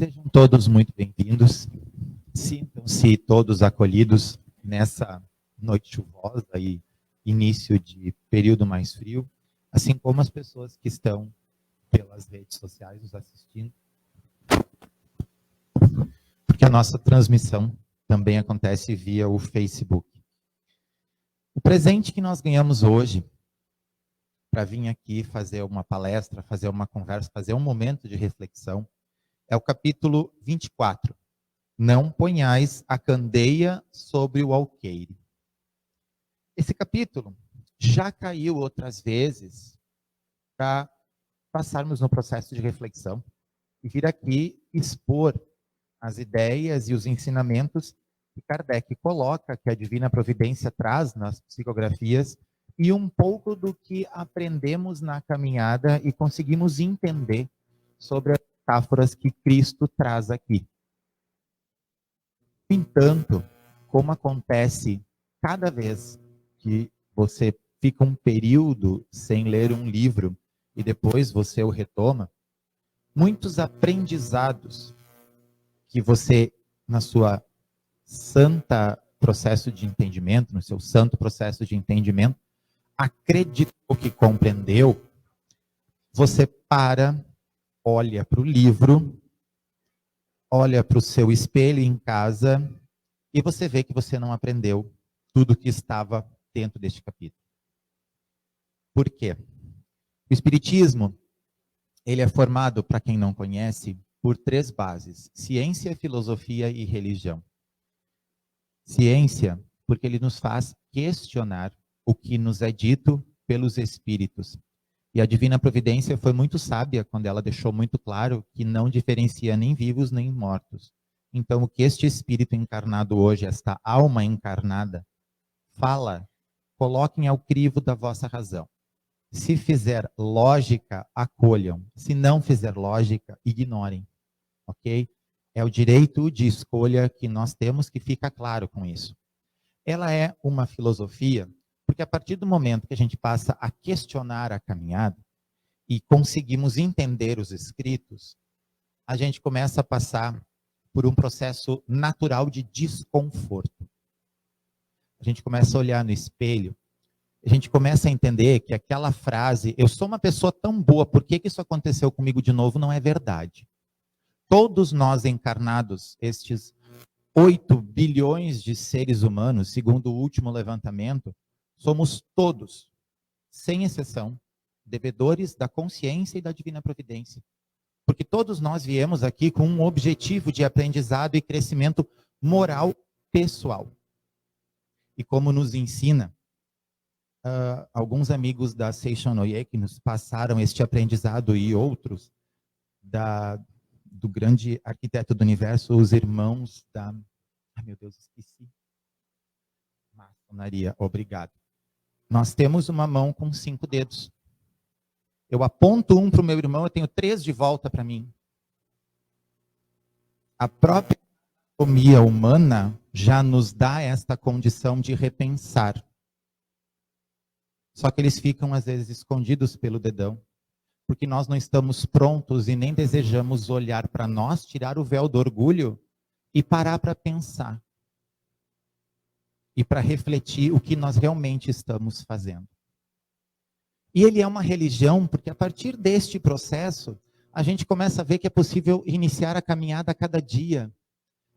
Sejam todos muito bem-vindos. Sintam-se todos acolhidos nessa noite chuvosa e início de período mais frio, assim como as pessoas que estão pelas redes sociais nos assistindo, porque a nossa transmissão também acontece via o Facebook. O presente que nós ganhamos hoje para vir aqui fazer uma palestra, fazer uma conversa, fazer um momento de reflexão, é o capítulo 24. Não ponhais a candeia sobre o alqueire. Esse capítulo já caiu outras vezes para passarmos no processo de reflexão e vir aqui expor as ideias e os ensinamentos que Kardec coloca, que a Divina Providência traz nas psicografias, e um pouco do que aprendemos na caminhada e conseguimos entender sobre as metáforas que Cristo traz aqui. No entanto, como acontece cada vez que você fica um período sem ler um livro e depois você o retoma, muitos aprendizados que você, na sua santa processo de entendimento, no seu santo processo de entendimento, acreditou que compreendeu, você para, olha para o livro, olha para o seu espelho em casa e você vê que você não aprendeu tudo que estava dentro deste capítulo. Por quê? O Espiritismo, ele é formado, para quem não conhece, por 3 bases: ciência, filosofia e religião. Ciência, porque ele nos faz questionar o que nos é dito pelos espíritos. E a Divina Providência foi muito sábia quando ela deixou muito claro que não diferencia nem vivos nem mortos. Então, o que este espírito encarnado hoje, esta alma encarnada, fala, coloquem ao crivo da vossa razão. Se fizer lógica, acolham. Se não fizer lógica, ignorem. Ok? É o direito de escolha que nós temos, que fica claro com isso. Ela é uma filosofia, porque a partir do momento que a gente passa a questionar a caminhada e conseguimos entender os escritos, a gente começa a passar por um processo natural de desconforto. A gente começa a olhar no espelho, a gente começa a entender que aquela frase, eu sou uma pessoa tão boa, por que isso aconteceu comigo de novo, não é verdade. Todos nós encarnados, estes 8 bilhões de seres humanos, segundo o último levantamento, somos todos, sem exceção, devedores da consciência e da Divina Providência. Porque todos nós viemos aqui com um objetivo de aprendizado e crescimento moral pessoal. E como nos ensina alguns amigos da Seisho Noye, que nos passaram este aprendizado, e outros do grande arquiteto do universo, os irmãos da... Ai, meu Deus, esqueci. Maçonaria, obrigado. Nós temos uma mão com 5 dedos. Eu aponto um para o meu irmão, eu tenho 3 de volta para mim. A própria anatomia humana já nos dá esta condição de repensar. Só que eles ficam, às vezes, escondidos pelo dedão, porque nós não estamos prontos e nem desejamos olhar para nós, tirar o véu do orgulho e parar para pensar. E para refletir o que nós realmente estamos fazendo. E ele é uma religião, porque a partir deste processo, a gente começa a ver que é possível iniciar a caminhada a cada dia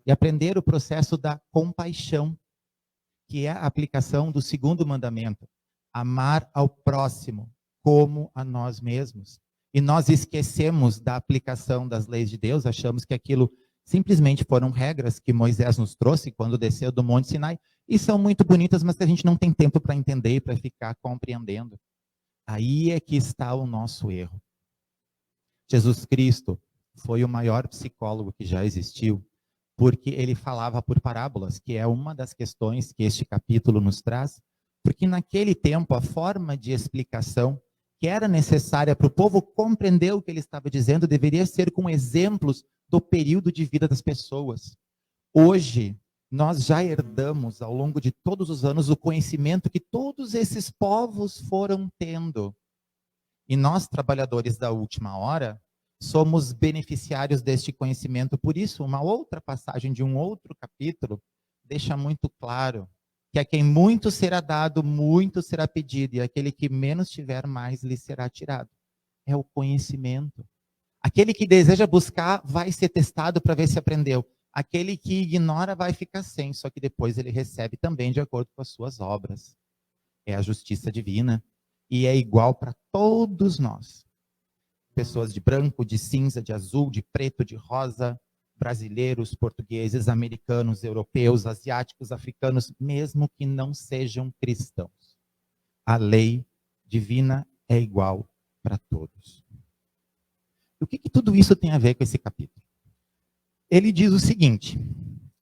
e aprender o processo da compaixão, que é a aplicação do 2º mandamento, amar ao próximo como a nós mesmos. E nós esquecemos da aplicação das leis de Deus, achamos que aquilo simplesmente foram regras que Moisés nos trouxe quando desceu do Monte Sinai, e são muito bonitas, mas que a gente não tem tempo para entender e para ficar compreendendo. Aí é que está o nosso erro. Jesus Cristo foi o maior psicólogo que já existiu, porque ele falava por parábolas, que é uma das questões que este capítulo nos traz, porque naquele tempo a forma de explicação que era necessária para o povo compreender o que ele estava dizendo deveria ser com exemplos do período de vida das pessoas. Hoje, nós já herdamos ao longo de todos os anos o conhecimento que todos esses povos foram tendo. E nós, trabalhadores da última hora, somos beneficiários deste conhecimento. Por isso, uma outra passagem de um outro capítulo deixa muito claro que a quem muito será dado, muito será pedido, e aquele que menos tiver, mais lhe será tirado. É o conhecimento. Aquele que deseja buscar vai ser testado para ver se aprendeu. Aquele que ignora vai ficar sem, só que depois ele recebe também de acordo com as suas obras. É a justiça divina e é igual para todos nós. Pessoas de branco, de cinza, de azul, de preto, de rosa, brasileiros, portugueses, americanos, europeus, asiáticos, africanos, mesmo que não sejam cristãos. A lei divina é igual para todos. O que tudo isso tem a ver com esse capítulo? Ele diz o seguinte: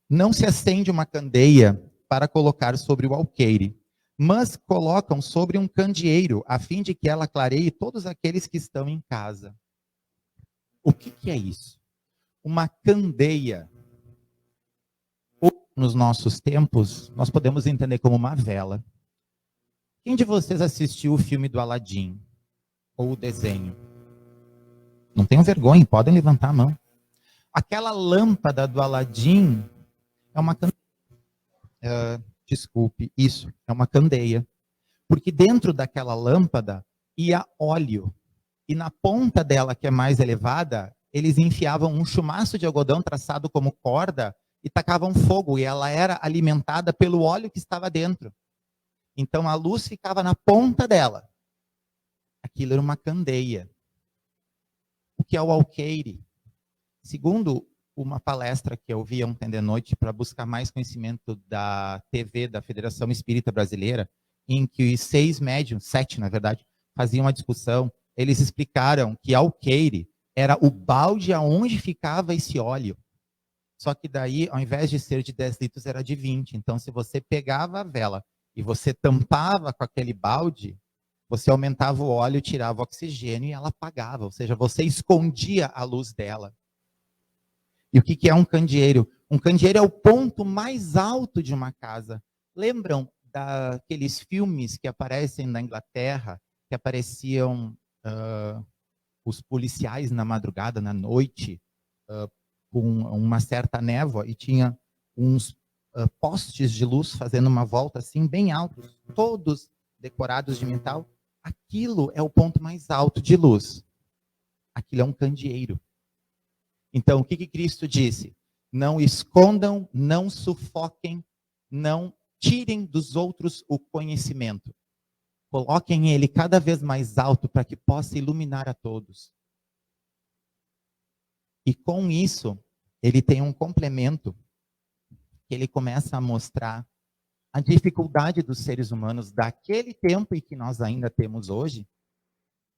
não se acende uma candeia para colocar sobre o alqueire, mas colocam sobre um candeeiro, a fim de que ela clareie todos aqueles que estão em casa. O que é isso? Uma candeia. Nos nossos tempos, nós podemos entender como uma vela. Quem de vocês assistiu o filme do Aladim? Ou o desenho? Não tenham vergonha, podem levantar a mão. Aquela lâmpada do Aladim é uma candeia. Desculpe, isso, é uma candeia. Porque dentro daquela lâmpada ia óleo. E na ponta dela, que é mais elevada, eles enfiavam um chumaço de algodão traçado como corda e tacavam fogo. E ela era alimentada pelo óleo que estava dentro. Então a luz ficava na ponta dela. Aquilo era uma candeia. O que é o alqueire? Segundo uma palestra que eu vi ontem de noite para buscar mais conhecimento da TV da Federação Espírita Brasileira, em que 6 médiuns, 7 na verdade, faziam uma discussão, eles explicaram que alqueire era o balde aonde ficava esse óleo. Só que daí, ao invés de ser de 10 litros, era de 20. Então, se você pegava a vela e você tampava com aquele balde, você aumentava o óleo, tirava o oxigênio e ela apagava. Ou seja, você escondia a luz dela. E o que é um candeeiro? Um candeeiro é o ponto mais alto de uma casa. Lembram daqueles filmes que aparecem na Inglaterra, que apareciam os policiais na madrugada, na noite, com uma certa névoa, e tinha uns postes de luz fazendo uma volta assim, bem altos, todos decorados de metal? Aquilo é o ponto mais alto de luz. Aquilo é um candeeiro. Então, o que Cristo disse? Não escondam, não sufoquem, não tirem dos outros o conhecimento. Coloquem ele cada vez mais alto para que possa iluminar a todos. E com isso, ele tem um complemento que ele começa a mostrar a dificuldade dos seres humanos daquele tempo e que nós ainda temos hoje.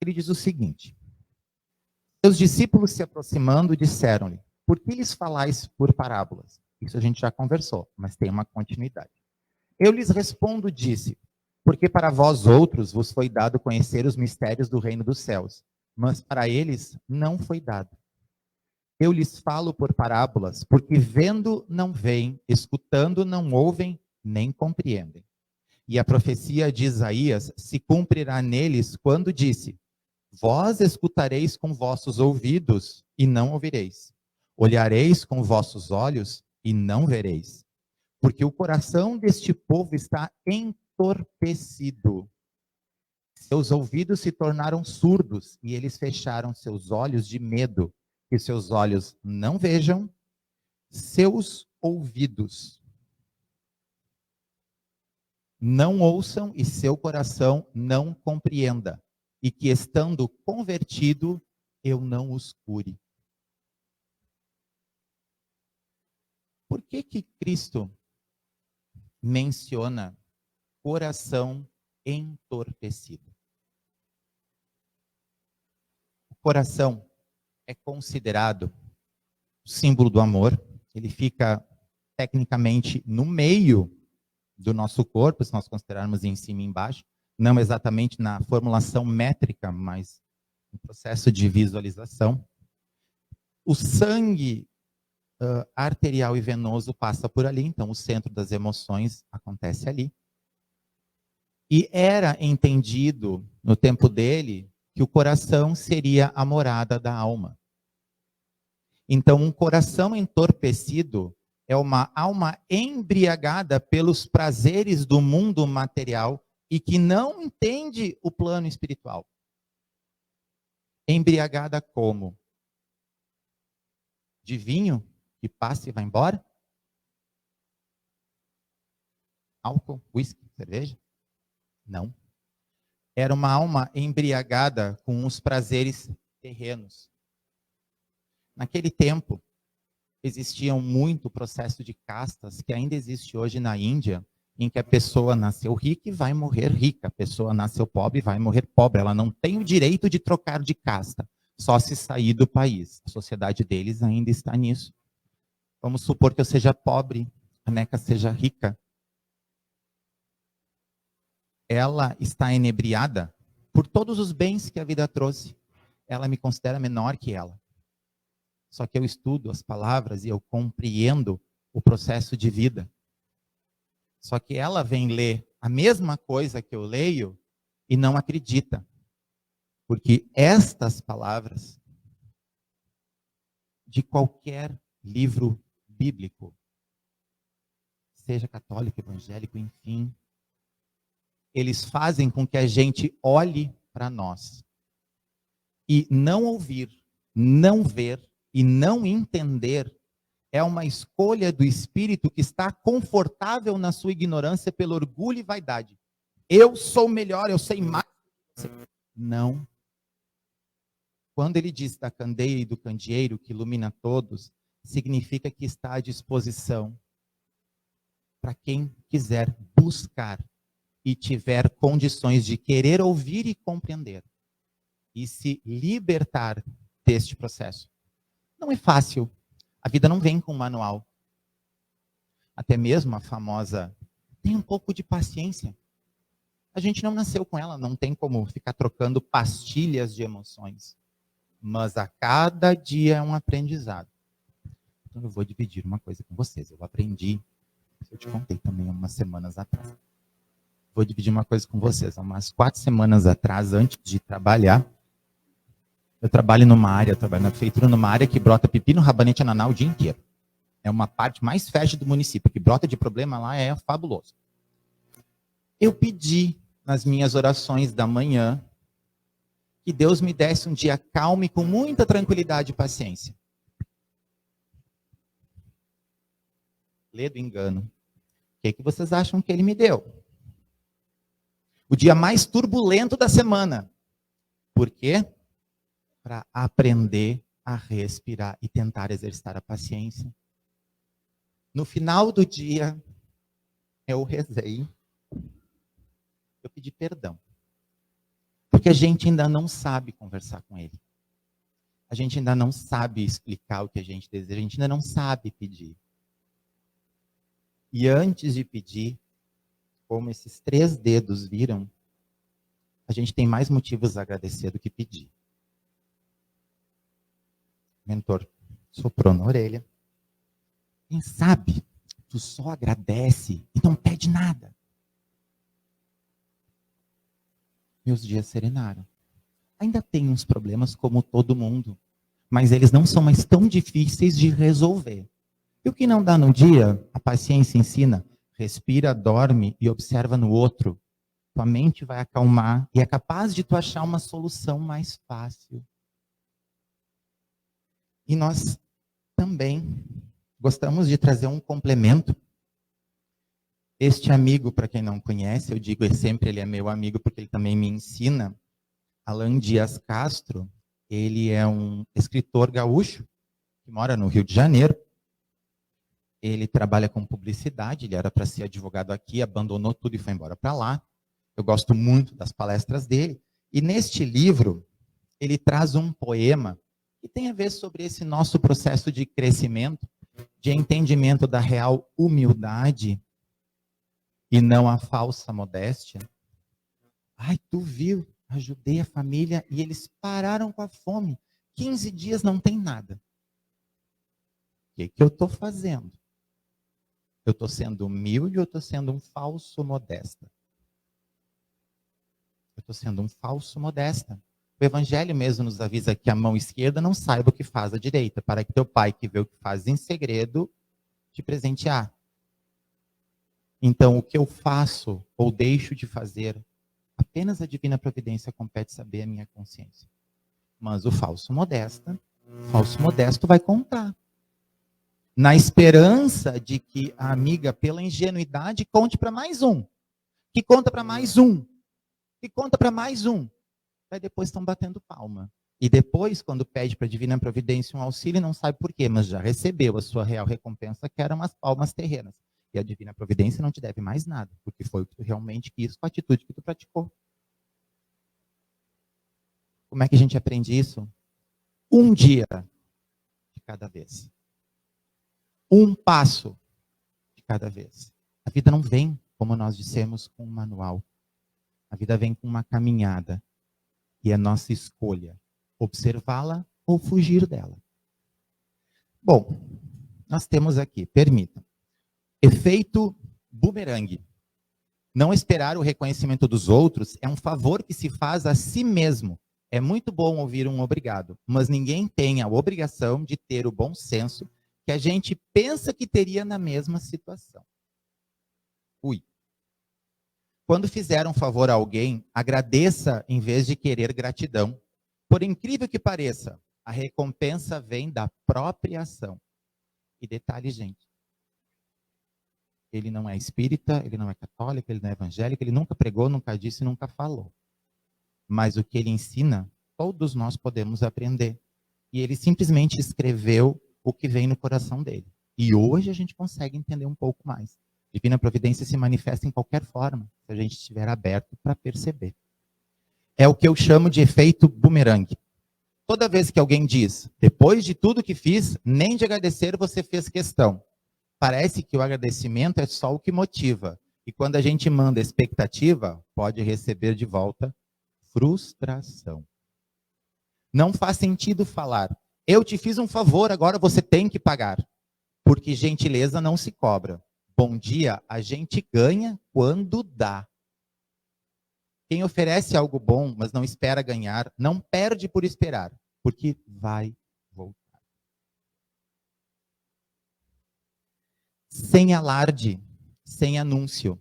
Ele diz o seguinte: seus discípulos se aproximando disseram-lhe: por que lhes falais por parábolas? Isso a gente já conversou, mas tem uma continuidade. Eu lhes respondo, disse: porque para vós outros vos foi dado conhecer os mistérios do reino dos céus, mas para eles não foi dado. Eu lhes falo por parábolas, porque vendo não veem, escutando não ouvem, nem compreendem. E a profecia de Isaías se cumprirá neles quando disse: vós escutareis com vossos ouvidos e não ouvireis. Olhareis com vossos olhos e não vereis. Porque o coração deste povo está entorpecido. Seus ouvidos se tornaram surdos e eles fecharam seus olhos de medo, que seus olhos não vejam, seus ouvidos não ouçam e seu coração não compreenda, e que estando convertido, eu não os cure. Por que Cristo menciona coração entorpecido? O coração é considerado o símbolo do amor. Ele fica tecnicamente no meio do nosso corpo, se nós considerarmos em cima e embaixo, não exatamente na formulação métrica, mas no processo de visualização. O sangue arterial e venoso passa por ali, então o centro das emoções acontece ali. E era entendido no tempo dele que o coração seria a morada da alma. Então, um coração entorpecido é uma alma embriagada pelos prazeres do mundo material e que não entende o plano espiritual. Embriagada como? De vinho que passa e vai embora? Álcool, whisky, cerveja? Não. Era uma alma embriagada com os prazeres terrenos. Naquele tempo, existia muito processo de castas que ainda existe hoje na Índia, em que a pessoa nasceu rica e vai morrer rica, a pessoa nasceu pobre e vai morrer pobre. Ela não tem o direito de trocar de casta, só se sair do país. A sociedade deles ainda está nisso. Vamos supor que eu seja pobre, a Neca seja rica. Ela está inebriada por todos os bens que a vida trouxe. Ela me considera menor que ela. Só que eu estudo as palavras e eu compreendo o processo de vida. Só que ela vem ler a mesma coisa que eu leio e não acredita. Porque estas palavras, de qualquer livro bíblico, seja católico, evangélico, enfim, eles fazem com que a gente olhe para nós e não ouvir, não ver e não entender é uma escolha do espírito que está confortável na sua ignorância pelo orgulho e vaidade. Eu sou melhor, eu sei mais. Não. Quando ele diz da candeia e do candeeiro que ilumina todos, significa que está à disposição para quem quiser buscar e tiver condições de querer ouvir e compreender e se libertar deste processo. Não é fácil. A vida não vem com um manual. Até mesmo a famosa, tem um pouco de paciência. A gente não nasceu com ela, não tem como ficar trocando pastilhas de emoções. Mas a cada dia é um aprendizado. Então eu vou dividir uma coisa com vocês. Eu aprendi, eu te contei também umas semanas atrás. Vou dividir uma coisa com vocês. Há umas 4 semanas atrás, antes de trabalhar, eu trabalho na prefeitura, numa área que brota pepino, rabanete, ananá o dia inteiro. É uma parte mais fértil do município, que brota de problema lá é fabuloso. Eu pedi nas minhas orações da manhã que Deus me desse um dia calmo e com muita tranquilidade e paciência. Lê do engano. O que vocês acham que ele me deu? O dia mais turbulento da semana. Por quê? Para aprender a respirar e tentar exercitar a paciência. No final do dia, eu rezei. Eu pedi perdão. Porque a gente ainda não sabe conversar com ele. A gente ainda não sabe explicar o que a gente deseja. A gente ainda não sabe pedir. E antes de pedir, como esses 3 dedos viram, a gente tem mais motivos a agradecer do que pedir. O mentor soprou na orelha. Quem sabe, tu só agradece e não pede nada. Meus dias serenaram. Ainda tem uns problemas como todo mundo, mas eles não são mais tão difíceis de resolver. E o que não dá no dia, a paciência ensina. Respira, dorme e observa no outro. Tua mente vai acalmar e é capaz de tu achar uma solução mais fácil. E nós também gostamos de trazer um complemento. Este amigo, para quem não conhece, eu digo sempre ele é meu amigo porque ele também me ensina. Alan Dias Castro, ele é um escritor gaúcho que mora no Rio de Janeiro. Ele trabalha com publicidade, ele era para ser advogado aqui, abandonou tudo e foi embora para lá. Eu gosto muito das palestras dele. E neste livro, ele traz um poema que tem a ver sobre esse nosso processo de crescimento, de entendimento da real humildade e não a falsa modéstia. Ai, tu viu? Ajudei a família e eles pararam com a fome. 15 dias não tem nada. O que eu estou fazendo? Eu estou sendo humilde ou estou sendo um falso modesta? Eu estou sendo um falso modesta. O Evangelho mesmo nos avisa que a mão esquerda não saiba o que faz a direita, para que teu pai, que vê o que faz em segredo, te presentear. Então, o que eu faço ou deixo de fazer, apenas a divina providência compete saber a minha consciência. Mas o falso modesto vai contar. Na esperança de que a amiga, pela ingenuidade, conte para mais um. Que conta para mais um. Que conta para mais um. Aí depois estão batendo palma. E depois, quando pede para a divina providência um auxílio, não sabe por quê, mas já recebeu a sua real recompensa, que eram as palmas terrenas. E a divina providência não te deve mais nada, porque foi o que tu realmente quis com a atitude que tu praticou. Como é que a gente aprende isso? Um dia de cada vez. Um passo de cada vez. A vida não vem, como nós dissemos, com um manual. A vida vem com uma caminhada. E é nossa escolha observá-la ou fugir dela. Bom, nós temos aqui, permitam, efeito bumerangue. Não esperar o reconhecimento dos outros é um favor que se faz a si mesmo. É muito bom ouvir um obrigado, mas ninguém tem a obrigação de ter o bom senso que a gente pensa que teria na mesma situação. Quando fizer um favor a alguém, agradeça em vez de querer gratidão. Por incrível que pareça, a recompensa vem da própria ação. E detalhe, gente, ele não é espírita, ele não é católico, ele não é evangélico, ele nunca pregou, nunca disse, nunca falou. Mas o que ele ensina, todos nós podemos aprender. E ele simplesmente escreveu o que vem no coração dele. E hoje a gente consegue entender um pouco mais. Divina providência se manifesta em qualquer forma, se a gente estiver aberto para perceber. É o que eu chamo de efeito bumerangue. Toda vez que alguém diz, depois de tudo que fiz, nem de agradecer você fez questão. Parece que o agradecimento é só o que motiva. E quando a gente manda expectativa, pode receber de volta frustração. Não faz sentido falar, eu te fiz um favor, agora você tem que pagar. Porque gentileza não se cobra. Bom dia, a gente ganha quando dá. Quem oferece algo bom, mas não espera ganhar, não perde por esperar, porque vai voltar. Sem alarde, sem anúncio.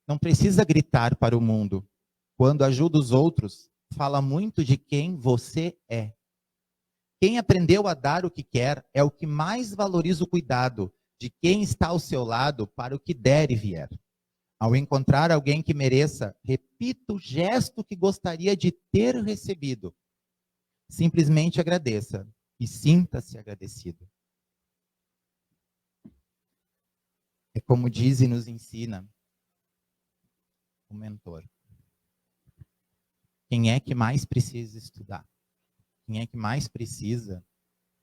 Não precisa gritar para o mundo. Quando ajuda os outros, fala muito de quem você é. Quem aprendeu a dar o que quer é o que mais valoriza o cuidado de quem está ao seu lado para o que der e vier. Ao encontrar alguém que mereça, repita o gesto que gostaria de ter recebido. Simplesmente agradeça e sinta-se agradecido. É como diz e nos ensina o mentor. Quem é que mais precisa estudar? Quem é que mais precisa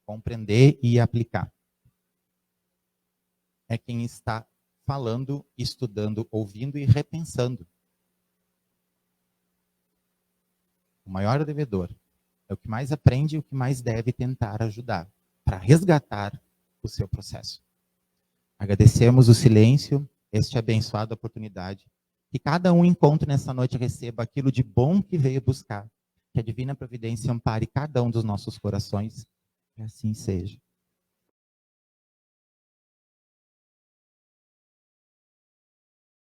compreender e aplicar? É quem está falando, estudando, ouvindo e repensando. O maior devedor é o que mais aprende e o que mais deve tentar ajudar para resgatar o seu processo. Agradecemos o silêncio, este abençoada oportunidade. Que cada um encontre nessa noite e receba aquilo de bom que veio buscar. Que a divina providência ampare cada um dos nossos corações. Que assim seja.